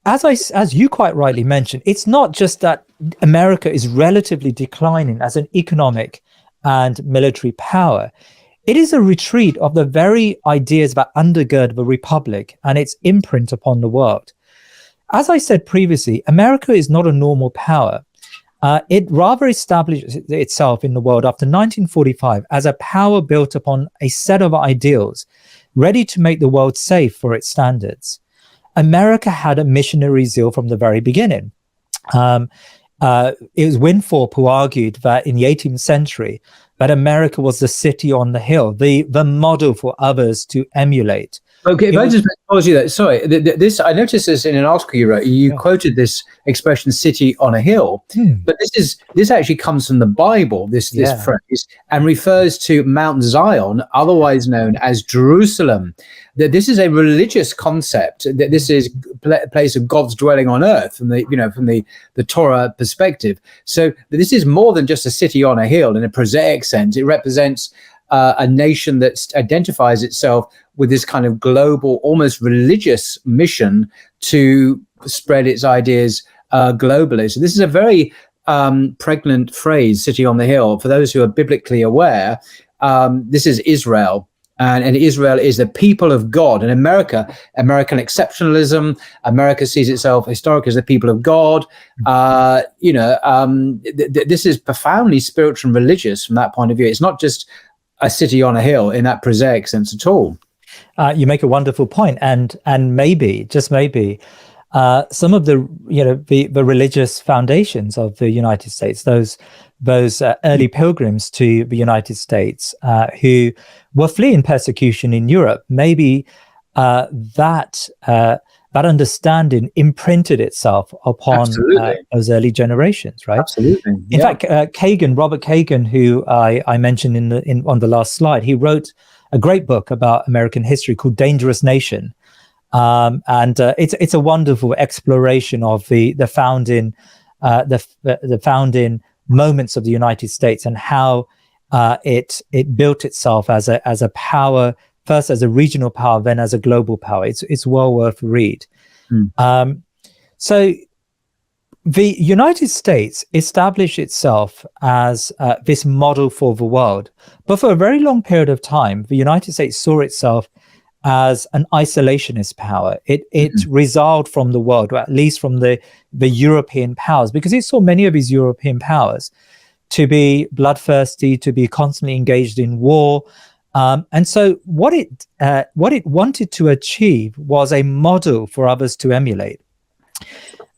as you quite rightly mentioned, it's not just that America is relatively declining as an economic and military power. It is a retreat of the very ideas that undergird the republic and its imprint upon the world. As I said previously, America is not a normal power. It rather established itself in the world after 1945 as a power built upon a set of ideals, ready to make the world safe for its standards. America had a missionary zeal from the very beginning. It was Winthrop who argued that in the 18th century, that America was the city on the hill, the model for others to emulate. Okay, if It I was, just pause you there, sorry. This I noticed this in an article you wrote. You quoted this expression "city on a hill," but this actually comes from the Bible. This yeah, phrase and refers to Mount Zion, otherwise known as Jerusalem. That this is a religious concept. That this is a place of God's dwelling on earth, from the Torah perspective. So this is more than just a city on a hill in a prosaic sense. It represents a nation that identifies itself with this kind of global, almost religious mission to spread its ideas globally. So this is a very pregnant phrase, city on the hill. For those who are biblically aware, this is Israel. And Israel is the people of God. And American exceptionalism, America sees itself historically as the people of God. This is profoundly spiritual and religious from that point of view. It's not just a city on a hill in that prosaic sense at all. you make a wonderful point, and maybe, just maybe, some of the religious foundations of the United States, those early pilgrims to the United States who were fleeing persecution in Europe, maybe that understanding imprinted itself upon those early generations, right? Absolutely. In fact, Robert Kagan, who I mentioned on the last slide, he wrote a great book about American history called Dangerous Nation. And it's a wonderful exploration of the founding moments of the United States and how it built itself as a power, first as a regional power, then as a global power. It's well worth a read. So the United States established itself as this model for the world, but for a very long period of time, the United States saw itself as an isolationist power. It resolved from the world, or at least from the European powers, because it saw many of these European powers to be bloodthirsty, to be constantly engaged in war. And so what it wanted to achieve was a model for others to emulate.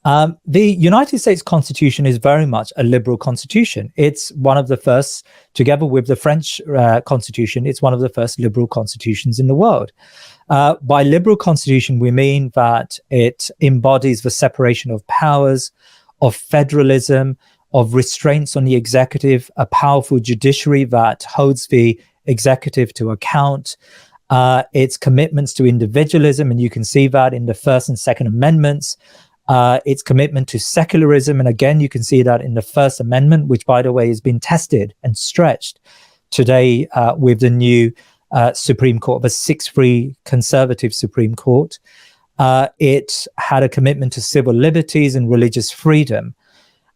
The United States Constitution is very much a liberal constitution. It's one of the first, together with the French Constitution, it's one of the first liberal constitutions in the world. By liberal constitution, we mean that it embodies the separation of powers, of federalism, of restraints on the executive, a powerful judiciary that holds the executive to account, its commitments to individualism, and you can see that in the First and Second Amendments, its commitment to secularism, and again, you can see that in the First Amendment, which, by the way, has been tested and stretched today with the new Supreme Court, the 6-3 conservative Supreme Court. It had a commitment to civil liberties and religious freedom.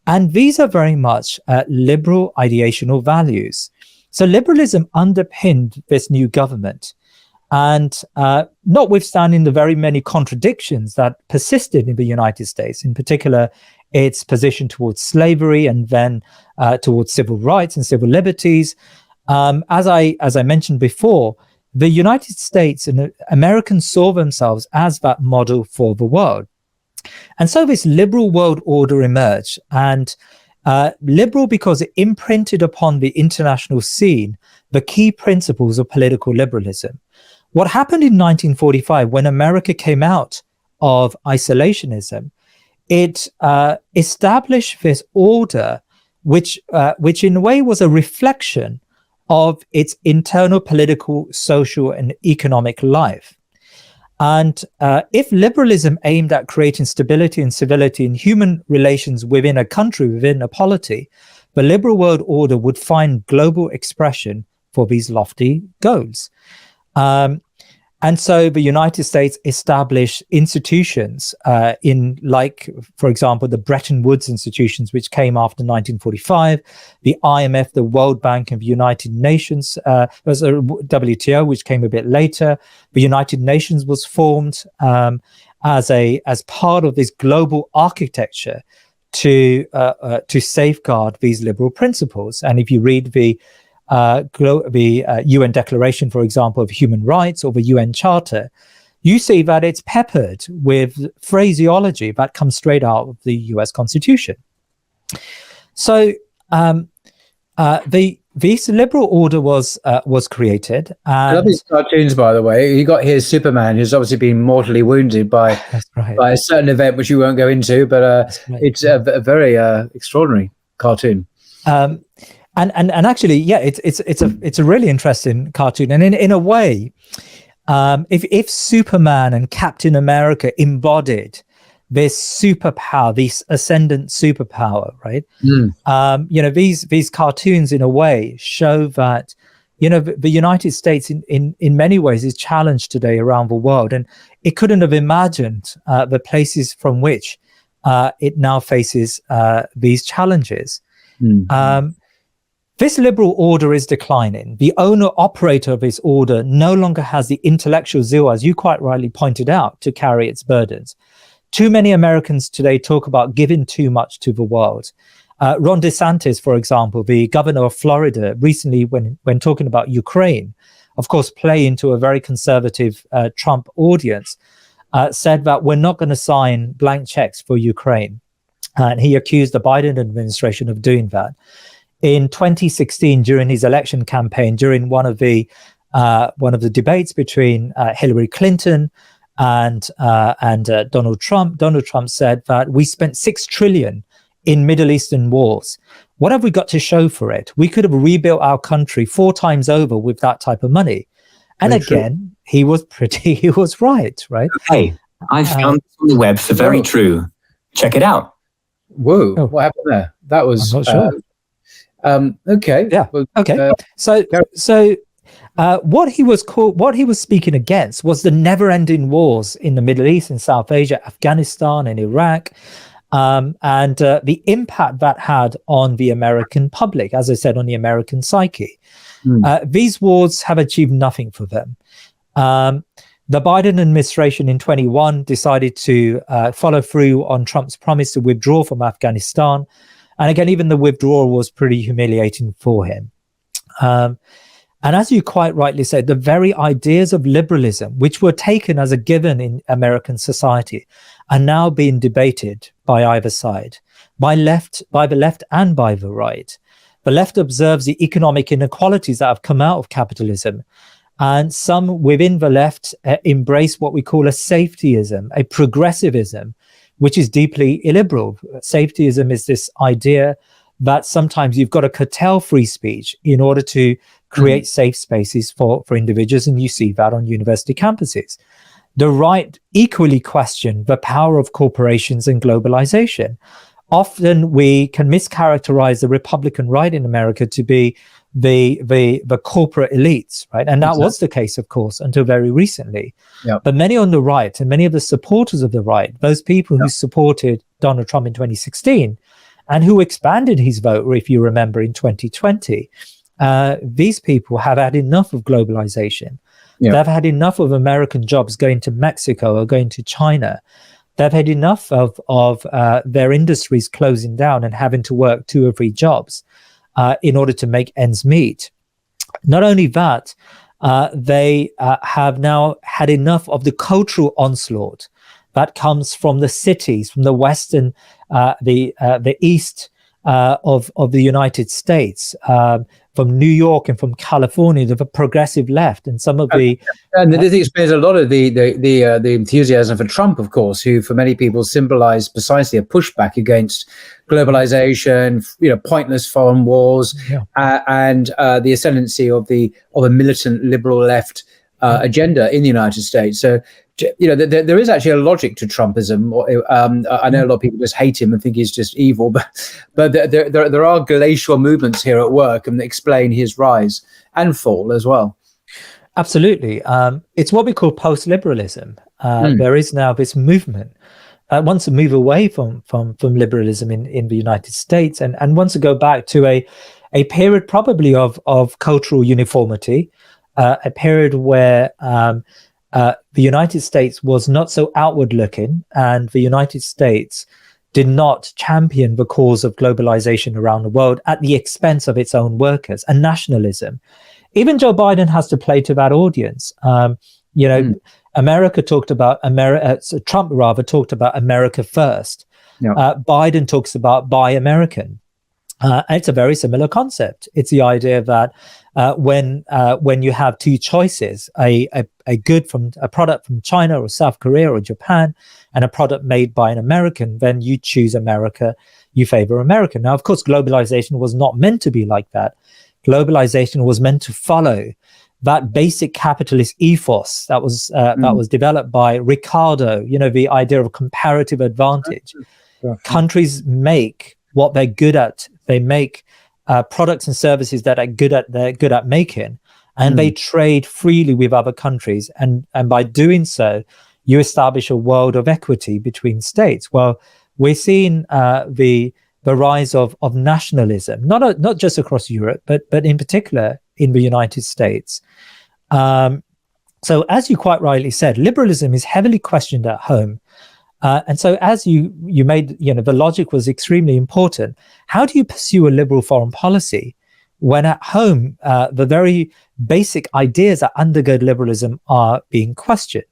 And these are very much liberal ideational values. So liberalism underpinned this new government. And notwithstanding the very many contradictions that persisted in the United States, in particular, its position towards slavery and then towards civil rights and civil liberties, as I mentioned before, the United States and Americans saw themselves as that model for the world. And so this liberal world order emerged, and liberal because it imprinted upon the international scene the key principles of political liberalism. What happened in 1945 when America came out of isolationism, it established this order which in a way was a reflection of its internal political, social, and economic life. And if liberalism aimed at creating stability and civility in human relations within a country, within a polity, the liberal world order would find global expression for these lofty goals. And And so the United States established institutions for example, the Bretton Woods institutions, which came after 1945, the IMF, the World Bank, and the United Nations, was a WTO, which came a bit later. The United Nations was formed as part of this global architecture to safeguard these liberal principles. And if you read the UN Declaration, for example, of Human Rights, or the UN Charter, you see that it's peppered with phraseology that comes straight out of the US Constitution. So this liberal order was created. And I love these cartoons, by the way. You got here Superman, who's obviously been mortally wounded by by a certain event, which you won't go into, but it's a very extraordinary cartoon. And actually, yeah, it's a really interesting cartoon. And in a way, if Superman and Captain America embodied this superpower, this ascendant superpower, right? These cartoons, in a way, show that the United States, in many ways, is challenged today around the world, and it couldn't have imagined the places from which it now faces these challenges. This liberal order is declining. The owner-operator of this order no longer has the intellectual zeal, as you quite rightly pointed out, to carry its burdens. Too many Americans today talk about giving too much to the world. Ron DeSantis, for example, the governor of Florida, recently, when talking about Ukraine, of course, play into a very conservative Trump audience, said that we're not going to sign blank checks for Ukraine. And he accused the Biden administration of doing that. In 2016, during his election campaign, during one of the debates between Hillary Clinton and Donald Trump said that we spent $6 trillion in Middle Eastern wars. What have we got to show for it? We could have rebuilt our country 4 times over with that type of money. And again, he was right. Hey, I found this on the web for very true. Check it out. Whoa! Oh. What happened there? That was I'm not sure. Okay. Yeah. Well, okay. What he was speaking against was the never-ending wars in the Middle East and South Asia, Afghanistan and Iraq, and the impact that had on the American public, as I said, on the American psyche. These wars have achieved nothing for them. The Biden administration in 21 decided to follow through on Trump's promise to withdraw from Afghanistan. And again, even the withdrawal was pretty humiliating for him. And as you quite rightly said, the very ideas of liberalism, which were taken as a given in American society, are now being debated by either side, by the left and by the right. The left observes the economic inequalities that have come out of capitalism. And some within the left embrace what we call a safetyism, a progressivism, which is deeply illiberal. Safetyism is this idea that sometimes you've got to curtail free speech in order to create safe spaces for individuals, and you see that on university campuses. The right equally question the power of corporations and globalization. Often we can mischaracterize the Republican right in America to be the corporate elites, right? And that was the case, of course, until very recently. But many on the right and many of the supporters of the right, those people who supported Donald Trump in 2016 and who expanded his vote, if you remember, in 2020, these people have had enough of globalization. They've had enough of American jobs going to Mexico or going to China. They've had enough of their industries closing down and having to work 2 or 3 jobs in order to make ends meet. Not only that, they have now had enough of the cultural onslaught that comes from the cities, from the West and the East of the United States, from New York and from California, the progressive left, and some of the and this explains a lot of the enthusiasm for Trump, of course, who for many people symbolized precisely a pushback against globalization, pointless foreign wars, and the ascendancy of a militant liberal left agenda in the United States. So, there is actually a logic to Trumpism. I know a lot of people just hate him and think he's just evil, but there are glacial movements here at work and explain his rise and fall as well. Absolutely. It's what we call post-liberalism. Mm. There is now this movement wants to move away from liberalism in the United States and wants to go back to a period probably of cultural uniformity, a period where the United States was not so outward looking, and the United States did not champion the cause of globalization around the world at the expense of its own workers and nationalism. Even Joe Biden has to play to that audience. America talked about Trump rather talked about America first. Yeah. Biden talks about buy American. It's a very similar concept. It's the idea that when you have two choices, a product from China or South Korea or Japan, and a product made by an American, then you choose America, you favor American. Now, of course, globalization was not meant to be like that. Globalization was meant to follow that basic capitalist ethos that was developed by Ricardo. The idea of comparative advantage. Countries make what they're good at. They make products and services that they're good at making, and they trade freely with other countries. And by doing so, you establish a world of equity between states. Well, we're seeing the rise of nationalism, not just across Europe, but in particular in the United States. So, as you quite rightly said, liberalism is heavily questioned at home. And so, as you made, the logic was extremely important. How do you pursue a liberal foreign policy when at home the very basic ideas that undergird liberalism are being questioned?